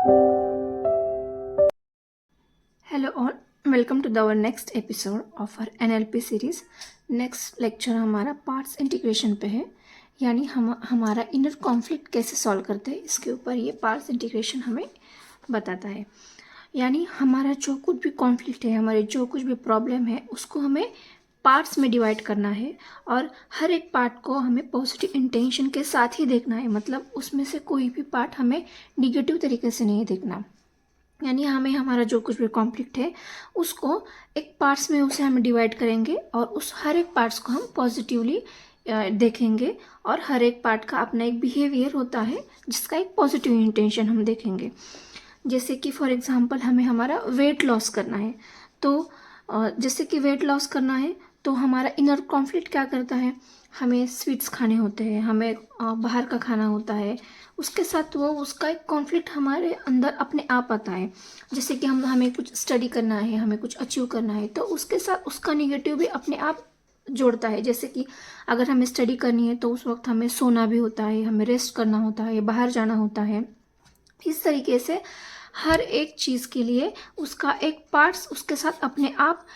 Hello all, welcome to the our next episode of our NLP series. Next lecture हमारा parts integration पे है, यानी हमारा inner conflict कैसे सॉल्व करते हैं इसके ऊपर ये पार्ट्स इंटीग्रेशन हमें बताता है। यानी हमारा जो कुछ भी कॉन्फ्लिक्ट है, हमारे जो कुछ भी प्रॉब्लम है, उसको हमें पार्ट्स में डिवाइड करना है और हर एक पार्ट को हमें पॉजिटिव इंटेंशन के साथ ही देखना है। मतलब उसमें से कोई भी पार्ट हमें निगेटिव तरीके से नहीं देखना। यानी हमें हमारा जो कुछ भी कॉन्फ्लिक्ट है उसको एक पार्ट्स में उसे हम डिवाइड करेंगे और उस हर एक पार्ट्स को हम पॉजिटिवली देखेंगे और हर एक पार्ट का अपना एक बिहेवियर होता है जिसका एक पॉजिटिव इंटेंशन हम देखेंगे। जैसे कि फॉर एग्जांपल हमें हमारा वेट लॉस करना है, तो जैसे कि वेट लॉस करना है तो हमारा इनर कॉन्फ्लिक्ट क्या करता है, हमें स्वीट्स खाने होते हैं, हमें बाहर का खाना होता है, उसके साथ वो उसका एक कॉन्फ्लिक्ट हमारे अंदर अपने आप आता है। जैसे कि हमें कुछ स्टडी करना है, हमें कुछ अचीव करना है, तो उसके साथ उसका निगेटिव भी अपने आप जोड़ता है। जैसे कि अगर हमें स्टडी करनी है तो उस वक्त हमें सोना भी होता है, हमें रेस्ट करना होता है, बाहर जाना होता है। इस तरीके से हर एक चीज़ के लिए उसका एक पार्ट्स उसके साथ अपने आप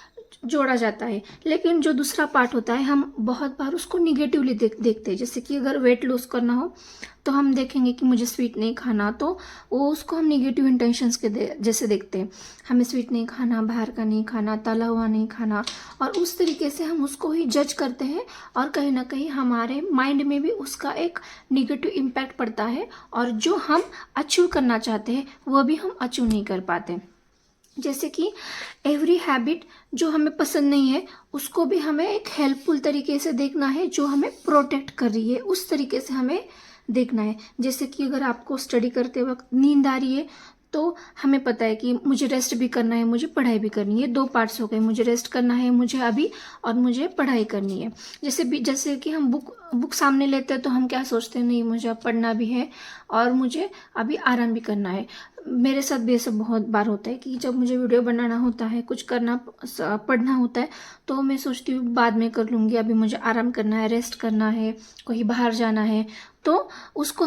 जोड़ा जाता है। लेकिन जो दूसरा पार्ट होता है हम बहुत बार उसको निगेटिवली देखते हैं। जैसे कि अगर वेट लॉस करना हो तो हम देखेंगे कि मुझे स्वीट नहीं खाना, तो वो उसको हम निगेटिव इंटेंशंस के जैसे देखते हैं। हमें स्वीट नहीं खाना, बाहर का नहीं खाना, तला हुआ नहीं खाना, और उस तरीके से हम उसको ही जज करते हैं और कहीं ना कहीं हमारे माइंड में भी उसका एक निगेटिव इम्पैक्ट पड़ता है और जो हम अचीव करना चाहते हैं वो भी हम अचीव नहीं कर पाते। जैसे कि एवरी हैबिट जो हमें पसंद नहीं है उसको भी हमें एक हेल्पफुल तरीके से देखना है, जो हमें प्रोटेक्ट कर रही है उस तरीके से हमें देखना है। जैसे कि अगर आपको स्टडी करते वक्त नींद आ रही है तो हमें पता है कि मुझे रेस्ट भी करना है, मुझे पढ़ाई भी करनी है। दो पार्ट्स हो गए, मुझे रेस्ट करना है मुझे अभी, और मुझे पढ़ाई करनी है। जैसे कि हम बुक सामने लेते हैं तो हम क्या सोचते हैं, नहीं मुझे अब पढ़ना भी है और मुझे अभी आराम भी करना है। मेरे साथ भी ऐसा बहुत बार होता है कि जब मुझे वीडियो बनाना होता है, कुछ करना पढ़ना होता है, तो मैं सोचती हूँ बाद में कर लूँगी, अभी मुझे आराम करना है, रेस्ट करना है, कहीं बाहर जाना है। तो उसको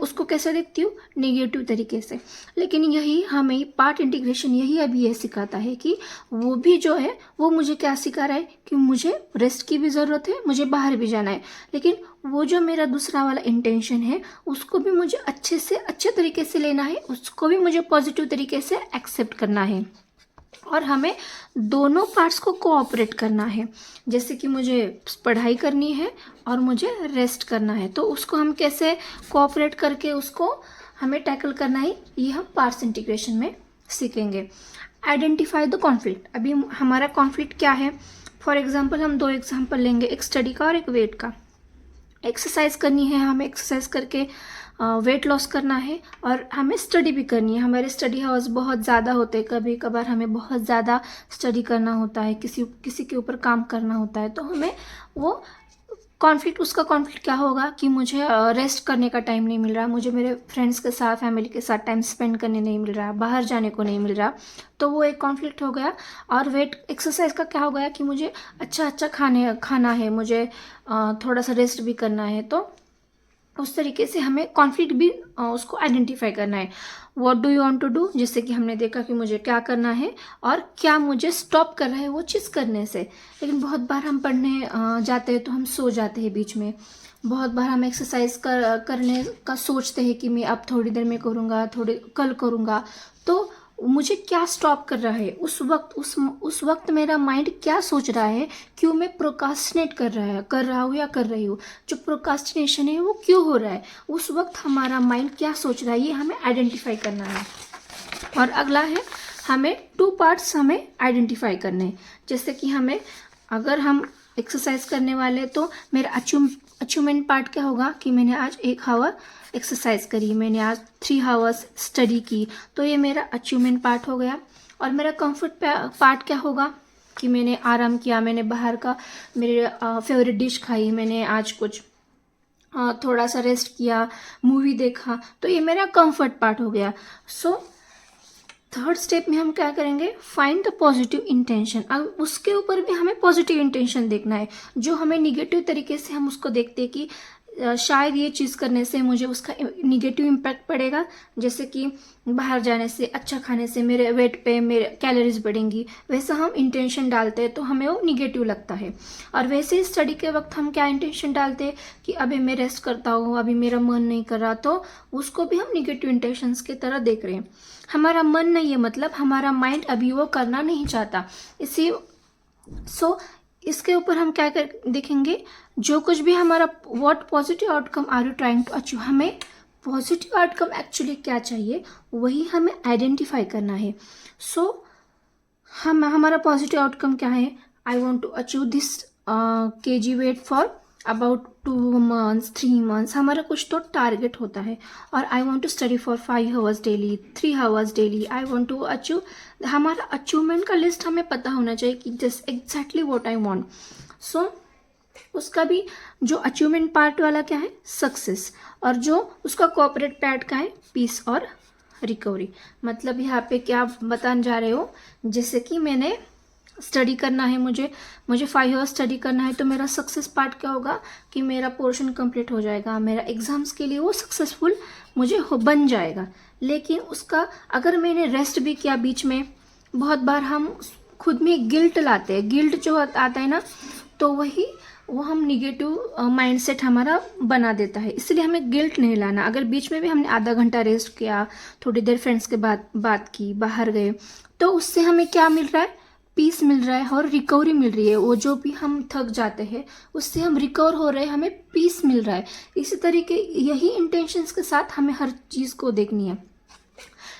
उसको कैसे देखती हूँ, नेगेटिव तरीके से। लेकिन यही हमें पार्ट इंटीग्रेशन यही अभी ये सिखाता है कि वो भी जो है वो मुझे क्या सिखा रहा है कि मुझे रेस्ट की भी ज़रूरत है, मुझे बाहर भी जाना है, लेकिन वो जो मेरा दूसरा वाला इंटेंशन है उसको भी मुझे अच्छे तरीके से लेना है, उसको भी मुझे पॉजिटिव तरीके से एक्सेप्ट करना है और हमें दोनों पार्ट्स को कोऑपरेट करना है। जैसे कि मुझे पढ़ाई करनी है और मुझे रेस्ट करना है, तो उसको हम कैसे कोऑपरेट करके उसको हमें टैकल करना है, ये हम पार्ट्स इंटीग्रेशन में सीखेंगे। Identify the conflict. अभी हमारा कॉन्फ्लिक्ट क्या है, फॉर एग्जाम्पल हम दो एग्जाम्पल लेंगे, एक स्टडी का और एक वेट का। एक्सरसाइज करनी है, हमें एक्सरसाइज करके वेट लॉस करना है और हमें स्टडी भी करनी है। हमारे स्टडी हावर्स बहुत ज़्यादा होते हैं, कभी कभार हमें बहुत ज़्यादा स्टडी करना होता है, किसी के ऊपर काम करना होता है, तो हमें वो उसका कॉन्फ्लिक्ट क्या होगा कि मुझे रेस्ट करने का टाइम नहीं मिल रहा, मुझे मेरे फ्रेंड्स के साथ, फैमिली के साथ टाइम स्पेंड करने नहीं मिल रहा, बाहर जाने को नहीं मिल रहा, तो वो एक कॉन्फ्लिक्ट हो गया। और वेट एक्सरसाइज का क्या हो गया कि मुझे अच्छा खाना है, मुझे थोड़ा सा रेस्ट भी करना है। तो उस तरीके से हमें कॉन्फ्लिक्ट भी उसको आइडेंटिफाई करना है। What do you want to do, जैसे कि हमने देखा कि मुझे क्या करना है और क्या मुझे स्टॉप कर रहा है वो चीज़ करने से। लेकिन बहुत बार हम पढ़ने जाते हैं तो हम सो जाते हैं बीच में। बहुत बार हम एक्सरसाइज करने का सोचते हैं कि मैं अब थोड़ी देर में करूँगा, थोड़ी कल करूँगा, तो मुझे क्या स्टॉप कर रहा है उस वक्त मेरा माइंड क्या सोच रहा है, क्यों मैं प्रोकास्टिनेट कर रहा हूँ या कर रही हूँ, जो प्रोकास्टिनेशन है वो क्यों हो रहा है, उस वक्त हमारा माइंड क्या सोच रहा है, ये हमें आइडेंटिफाई करना है। और अगला है हमें टू पार्ट्स हमें आइडेंटिफाई करने हैं। जैसे कि अगर हम एक्सरसाइज करने वाले तो मेरा अचीवमेंट पार्ट क्या होगा कि मैंने आज 1 आवर एक्सरसाइज करी, मैंने आज 3 आवर्स स्टडी की, तो ये मेरा अचीवमेंट पार्ट हो गया। और मेरा कंफर्ट पार्ट क्या होगा कि मैंने आराम किया, मैंने बाहर का मेरे फेवरेट डिश खाई, मैंने आज कुछ थोड़ा सा रेस्ट किया, मूवी देखा, तो ये मेरा कंफर्ट पार्ट हो गया। सो थर्ड स्टेप में हम क्या करेंगे, फाइंड द पॉजिटिव इंटेंशन। अब उसके ऊपर भी हमें पॉजिटिव इंटेंशन देखना है। जो हमें निगेटिव तरीके से हम उसको देखते हैं कि शायद ये चीज़ करने से मुझे उसका निगेटिव इम्पैक्ट पड़ेगा, जैसे कि बाहर जाने से, अच्छा खाने से मेरे वेट पे मेरे कैलोरीज बढ़ेंगी, वैसा हम इंटेंशन डालते हैं तो हमें वो निगेटिव लगता है। और वैसे ही स्टडी के वक्त हम क्या इंटेंशन डालते हैं कि अभी मैं रेस्ट करता हूँ, अभी मेरा मन नहीं कर रहा, तो उसको भी हम निगेटिव इंटेंशंस की तरह देख रहे हैं। हमारा मन नहीं है, मतलब हमारा माइंड अभी वो करना नहीं चाहता। इसी इसके ऊपर हम क्या कर देखेंगे, जो कुछ भी हमारा what positive outcome are you trying to achieve, हमें पॉजिटिव आउटकम एक्चुअली क्या चाहिए वही हमें आइडेंटिफाई करना है। हमारा पॉजिटिव आउटकम क्या है, I want to achieve this kg weight for about 2 months 3 months, हमारा कुछ तो टारगेट होता है। और I want to study for 5 hours daily, 3 hours daily, I want to achieve, हमारा अचीवमेंट का लिस्ट हमें पता होना चाहिए कि just exactly what I want. उसका भी जो अचीवमेंट पार्ट वाला क्या है, सक्सेस, और जो उसका कोऑपरेट पार्ट का है, पीस और रिकवरी। मतलब यहाँ पे क्या बताने जा रहे हो, जैसे कि मैंने स्टडी करना है, मुझे 5 hours स्टडी करना है, तो मेरा सक्सेस पार्ट क्या होगा कि मेरा पोर्शन कंप्लीट हो जाएगा, मेरा एग्जाम्स के लिए वो सक्सेसफुल मुझे बन जाएगा। लेकिन उसका अगर मैंने रेस्ट भी किया बीच में, बहुत बार हम खुद में गिल्ट लाते हैं, गिल्ट जो आता है ना, तो वो हम निगेटिव माइंडसेट हमारा बना देता है। इसलिए हमें गिल्ट नहीं लाना। अगर बीच में भी हमने आधा घंटा रेस्ट किया, थोड़ी देर फ्रेंड्स के बात की, बाहर गए, तो उससे हमें क्या मिल रहा है, पीस मिल रहा है और रिकवरी मिल रही है। वो जो भी हम थक जाते हैं उससे हम रिकवर हो रहे हैं, हमें पीस मिल रहा है। इसी तरीके यही इंटेंशंस के साथ हमें हर चीज़ को देखनी है।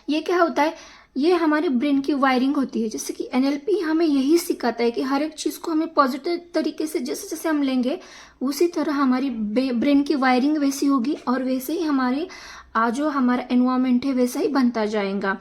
ये क्या होता है, ये हमारे ब्रेन की वायरिंग होती है। जैसे कि एनएलपी हमें यही सिखाता है कि हर एक चीज़ को हमें पॉजिटिव तरीके से जैसे जैसे हम लेंगे, उसी तरह हमारी ब्रेन की वायरिंग वैसी होगी और वैसे ही हमारे जो हमारा एनवायरनमेंट है वैसा ही बनता जाएगा।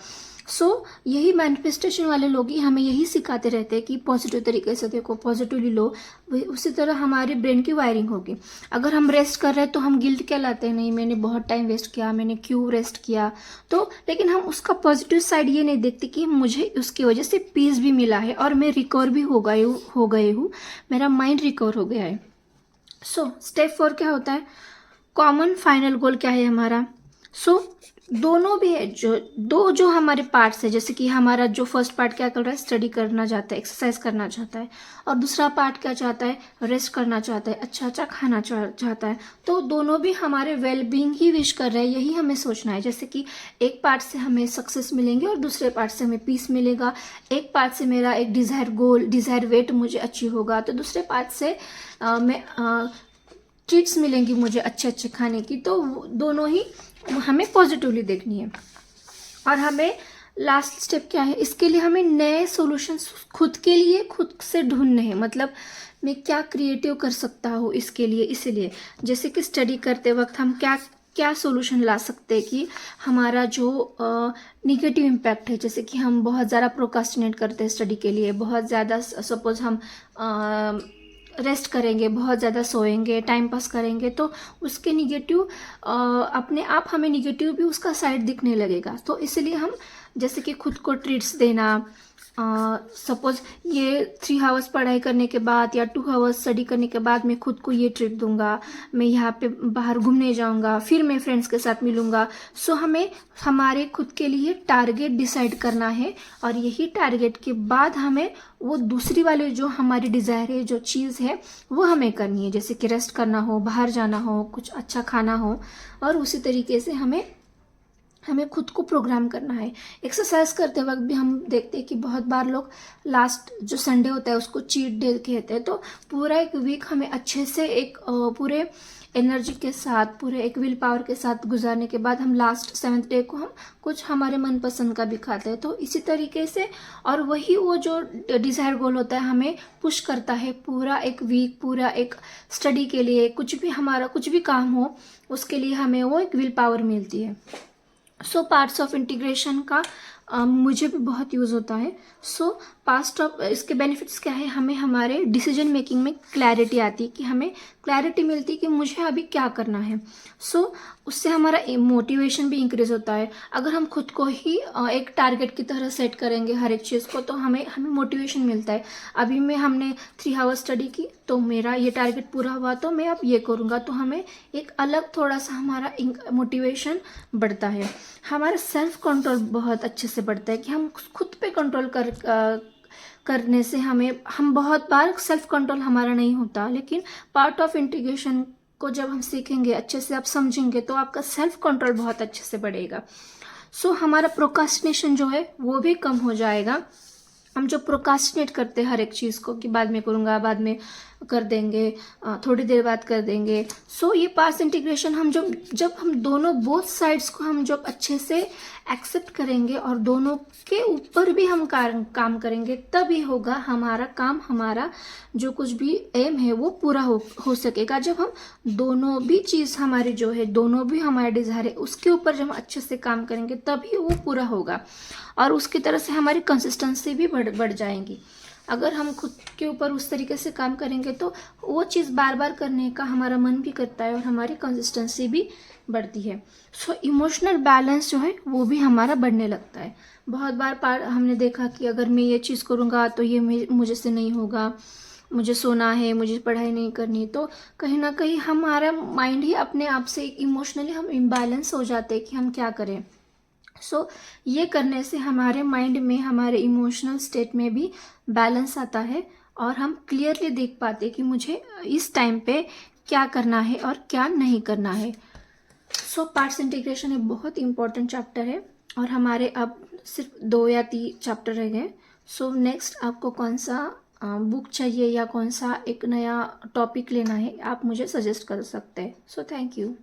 यही मैनिफेस्टेशन वाले लोग ही हमें यही सिखाते रहते हैं कि पॉजिटिव तरीके से देखो, पॉजिटिवली लो, उसी तरह हमारे ब्रेन की वायरिंग होगी। अगर हम रेस्ट कर रहे हैं तो हम गिल्ट क्या लाते हैं, नहीं मैंने बहुत टाइम वेस्ट किया, मैंने क्यों रेस्ट किया, तो लेकिन हम उसका पॉजिटिव साइड ये नहीं देखते कि मुझे उसकी वजह से पीस भी मिला है और मैं रिकवर भी हो गए हूँ, मेरा माइंड रिकवर हो गया है। स्टेप 4 क्या होता है, कॉमन फाइनल गोल क्या है हमारा। दोनों भी है, जो हमारे पार्ट्स है, जैसे कि हमारा जो फर्स्ट पार्ट क्या कर रहा है, स्टडी करना चाहता है, एक्सरसाइज करना चाहता है, और दूसरा पार्ट क्या चाहता है, रेस्ट करना चाहता है, अच्छा खाना चाहता है। तो दोनों भी हमारे वेलबींग ही विश कर रहे हैं, यही हमें सोचना है। जैसे कि एक पार्ट से हमें सक्सेस मिलेंगे और दूसरे पार्ट से हमें पीस मिलेगा। एक पार्ट से मेरा एक डिजायर वेट मुझे अचीव होगा, तो दूसरे पार्ट से मैं ट्रीट्स मिलेंगी मुझे अच्छे खाने की। तो दोनों ही हमें पॉजिटिवली देखनी है। और हमें लास्ट स्टेप क्या है, इसके लिए हमें नए सॉल्यूशंस खुद के लिए खुद से ढूंढने हैं। मतलब मैं क्या क्रिएटिव कर सकता हूँ इसके लिए। इसलिए जैसे कि स्टडी करते वक्त हम क्या सॉल्यूशन ला सकते हैं कि हमारा जो निगेटिव इम्पैक्ट है, जैसे कि हम बहुत ज़्यादा प्रोकास्टिनेट करते हैं स्टडी के लिए, बहुत ज़्यादा सपोज हम रेस्ट करेंगे, बहुत ज़्यादा सोएंगे, टाइम पास करेंगे, तो उसके निगेटिव अपने आप हमें निगेटिव भी उसका साइड दिखने लगेगा। तो इसलिए हम जैसे कि खुद को ट्रीट्स देना, सपोज ये 3 hours पढ़ाई करने के बाद या 2 hours स्टडी करने के बाद मैं खुद को ये ट्रीट दूंगा, मैं यहाँ पे बाहर घूमने जाऊंगा, फिर मैं फ्रेंड्स के साथ मिलूंगा। हमें हमारे खुद के लिए टारगेट डिसाइड करना है और यही टारगेट के बाद हमें वो दूसरी वाली जो हमारी डिज़ायर है, जो चीज़ है, वो हमें करनी है। जैसे कि रेस्ट करना हो, बाहर जाना हो, कुछ अच्छा खाना हो, और उसी तरीके से हमें खुद को प्रोग्राम करना है। एक्सरसाइज करते वक्त भी हम देखते हैं कि बहुत बार लोग लास्ट जो संडे होता है उसको चीट डे कहते हैं। तो पूरा एक वीक हमें अच्छे से एक पूरे एनर्जी के साथ, पूरे एक विल पावर के साथ गुजारने के बाद हम लास्ट 7th डे को हम कुछ हमारे मनपसंद का भी खाते हैं। तो इसी तरीके से, और वही वो जो डिज़ायर गोल होता है हमें पुश करता है पूरा एक वीक, पूरा एक स्टडी के लिए, कुछ भी हमारा कुछ भी काम हो उसके लिए हमें वो एक विल पावर मिलती है। पार्ट्स ऑफ इंटीग्रेशन का मुझे भी बहुत यूज़ होता है। सो पास्ट ऑफ इसके बेनिफिट्स क्या है, हमें हमारे डिसीजन मेकिंग में क्लैरिटी आती है, कि हमें क्लैरिटी मिलती है कि मुझे अभी क्या करना है। सो उससे हमारा मोटिवेशन भी इंक्रीज होता है। अगर हम खुद को ही एक टारगेट की तरह सेट करेंगे हर एक चीज़ को, तो हमें मोटिवेशन मिलता है। अभी हमने 3 आवर स्टडी की, तो मेरा ये टारगेट पूरा हुआ, तो मैं अब ये करूँगा, तो हमें एक अलग थोड़ा सा हमारा मोटिवेशन बढ़ता है। हमारा सेल्फ कंट्रोल बहुत अच्छे से बढ़ता है, कि हम खुद पे कंट्रोल करने से हम बहुत बार सेल्फ कंट्रोल हमारा नहीं होता, लेकिन पार्ट ऑफ इंटीग्रेशन को जब हम सीखेंगे, अच्छे से आप समझेंगे, तो आपका सेल्फ कंट्रोल बहुत अच्छे से बढ़ेगा। सो हमारा प्रोक्रास्टिनेशन जो है वो भी कम हो जाएगा। हम जो प्रोक्रास्टिनेट करते हैं हर एक चीज़ को, कि बाद में करूँगा, बाद में कर देंगे, थोड़ी देर बाद कर देंगे। सो ये पार्ट्स इंटीग्रेशन हम जब हम दोनों बोथ साइड्स को हम जब अच्छे से एक्सेप्ट करेंगे और दोनों के ऊपर भी हम काम करेंगे, तभी होगा हमारा काम, हमारा जो कुछ भी एम है वो पूरा हो सकेगा। जब हम दोनों भी चीज़ हमारी जो है, दोनों भी हमारे डिज़ायर है, उसके ऊपर जब हम अच्छे से काम करेंगे, तभी वो पूरा होगा। और उसकी तरह से हमारी कंसिस्टेंसी भी बढ़ जाएंगी। अगर हम खुद के ऊपर उस तरीके से काम करेंगे, तो वो चीज़ बार बार करने का हमारा मन भी करता है, और हमारी कंसिस्टेंसी भी बढ़ती है। सो इमोशनल बैलेंस जो है वो भी हमारा बढ़ने लगता है। बहुत बार हमने देखा कि अगर मैं ये चीज़ करूँगा तो ये मुझे से नहीं होगा, मुझे सोना है, मुझे पढ़ाई नहीं करनी, तो कहीं ना कहीं हमारा माइंड ही अपने आप से इमोशनली हम इम्बैलेंस हो जाते हैं कि हम क्या करें। सो ये करने से हमारे माइंड में, हमारे इमोशनल स्टेट में भी बैलेंस आता है, और हम क्लियरली देख पाते कि मुझे इस टाइम पे क्या करना है और क्या नहीं करना है। सो पार्ट्स इंटीग्रेशन एक बहुत इंपॉर्टेंट चैप्टर है, और हमारे अब सिर्फ 2 या 3 चैप्टर रह गए। सो नेक्स्ट आपको कौन सा बुक चाहिए, या कौन सा एक नया टॉपिक लेना है, आप मुझे सजेस्ट कर सकते हैं। So thank you.